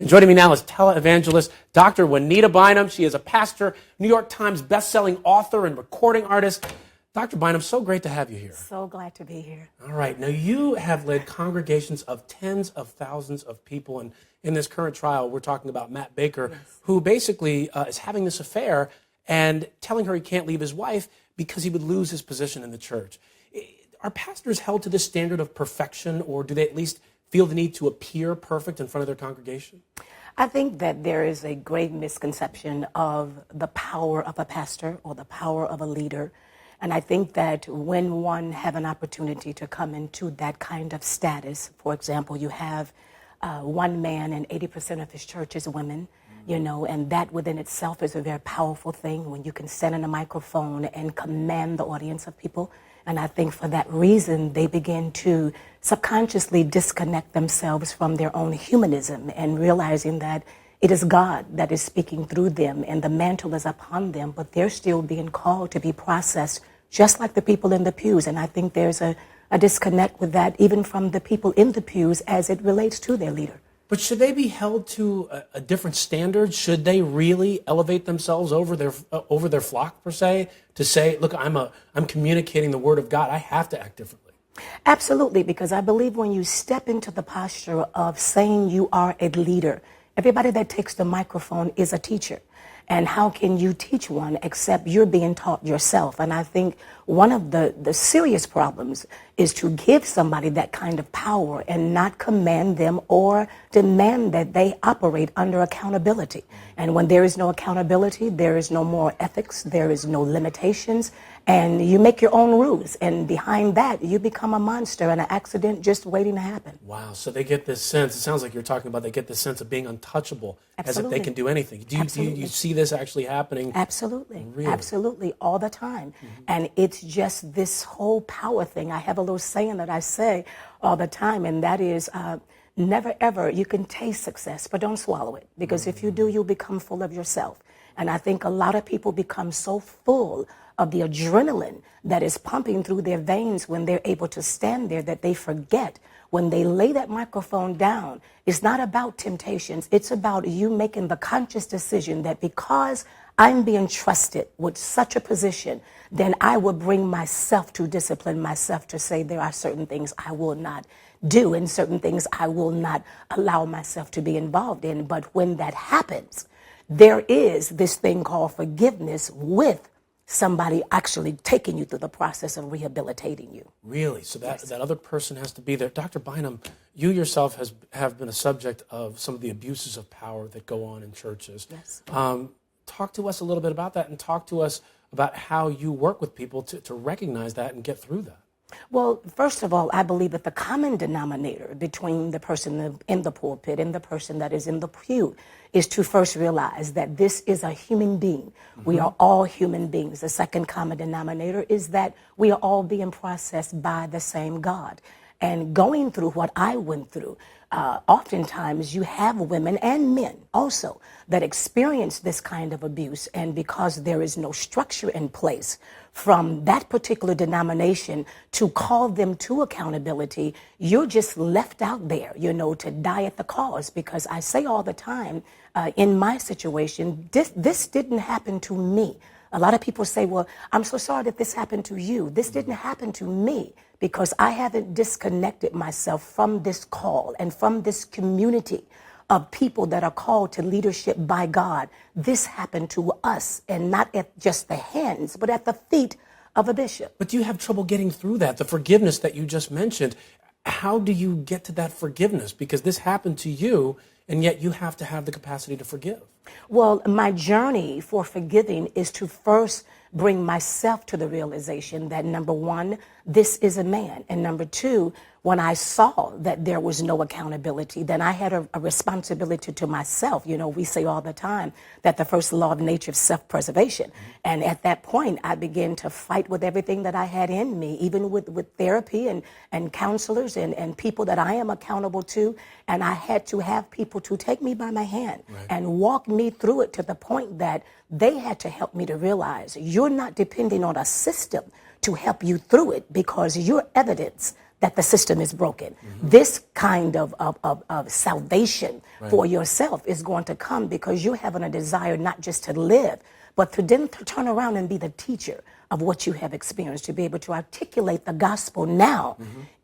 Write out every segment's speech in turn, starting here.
And joining me now is televangelist Dr. Juanita Bynum. She is a pastor, New York Times bestselling author and recording artist. Dr. Bynum, so great to have you here. So glad to be here. All right. Now, you have led congregations of tens of thousands of people. And in this current trial, we're talking about Matt Baker, who basically is having this affair and telling her he can't leave his wife because he would lose his position in the church. Are pastors held to this standard of perfection, or do they at least feel the need to appear perfect in front of their congregation? I think that there is a great misconception of the power of a pastor or the power of a leader. And I think that when one have an opportunity to come into that kind of status, for example, you have one man and 80% of his church is women, you know, and that within itself is a very powerful thing when you can stand in a microphone and command the audience of people. And I think for that reason, they begin to subconsciously disconnect themselves from their own humanism and realizing that it is God that is speaking through them and the mantle is upon them, but they're still being called to be processed just like the people in the pews. And I think there's a disconnect with that even from the people in the pews as it relates to their leader. But should they be held to a different standard? Should they really elevate themselves over their flock, per se, to say, look, I'm communicating the word of God. I have to act differently. Absolutely, because I believe when you step into the posture of saying you are a leader, everybody that takes the microphone is a teacher. And how can you teach one except you're being taught yourself? And I think one of the serious problems is to give somebody that kind of power and not command them or demand that they operate under accountability. And when there is no accountability, there is no moral ethics, there is no limitations, and you make your own rules. And behind that, you become a monster and an accident just waiting to happen. Wow. So they get this sense, it sounds like you're talking about, they get this sense of being untouchable. Absolutely. As if they can do anything. Do you see this actually happening? Absolutely. Really? Absolutely. All the time. And it's just this whole power thing. I have a little saying that I say all the time, and that is, never ever, you can taste success, but don't swallow it. Because if you do, you'll become full of yourself. And I think a lot of people become so full of the adrenaline that is pumping through their veins when they're able to stand there that they forget when they lay that microphone down. It's not about temptations. It's about you making the conscious decision that because I'm being trusted with such a position, then I will bring myself to discipline myself to say there are certain things I will not do and certain things I will not allow myself to be involved in. But when that happens, there is this thing called forgiveness with somebody actually taking you through the process of rehabilitating you. Really? So that other person has to be there. Dr. Bynum, you yourself have been a subject of some of the abuses of power that go on in churches. Yes. Talk to us a little bit about that and talk to us about how you work with people to recognize that and get through that. Well, first of all, I believe that the common denominator between the person in the pulpit and the person that is in the pew is to first realize that this is a human being. We are all human beings. The second common denominator is that we are all being processed by the same God. And going through what I went through, oftentimes you have women and men also that experience this kind of abuse. And because there is no structure in place from that particular denomination to call them to accountability, you're just left out there, you know, to die at the cause. Because I say all the time, in my situation, this didn't happen to me. A lot of people say, well, I'm so sorry that this happened to you. This didn't happen to me because I haven't disconnected myself from this call and from this community of people that are called to leadership by God. This happened to us, and not at just the hands, but at the feet of a bishop. But do you have trouble getting through that? The forgiveness that you just mentioned, how do you get to that forgiveness? Because this happened to you, and yet you have to have the capacity to forgive. Well, my journey for forgiving is to first bring myself to the realization that, number one, this is a man. And number two, when I saw that there was no accountability, then I had a responsibility to myself. You know, we say all the time that the first law of nature is self-preservation. And at that point, I began to fight with everything that I had in me, even with therapy and counselors and people that I am accountable to. And I had to have people to take me by my hand and walk me through it to the point that they had to help me to realize you're not depending on a system to help you through it, because you're evidence that the system is broken. This kind of salvation for yourself is going to come because you're having a desire not just to live, but to then to turn around and be the teacher of what you have experienced, to be able to articulate the gospel now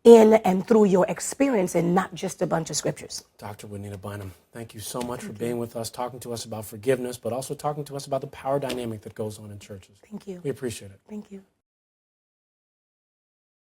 in and through your experience and not just a bunch of scriptures. Dr. Juanita Bynum, thank you so much for being with us, talking to us about forgiveness, but also talking to us about the power dynamic that goes on in churches. Thank you. We appreciate it. Thank you.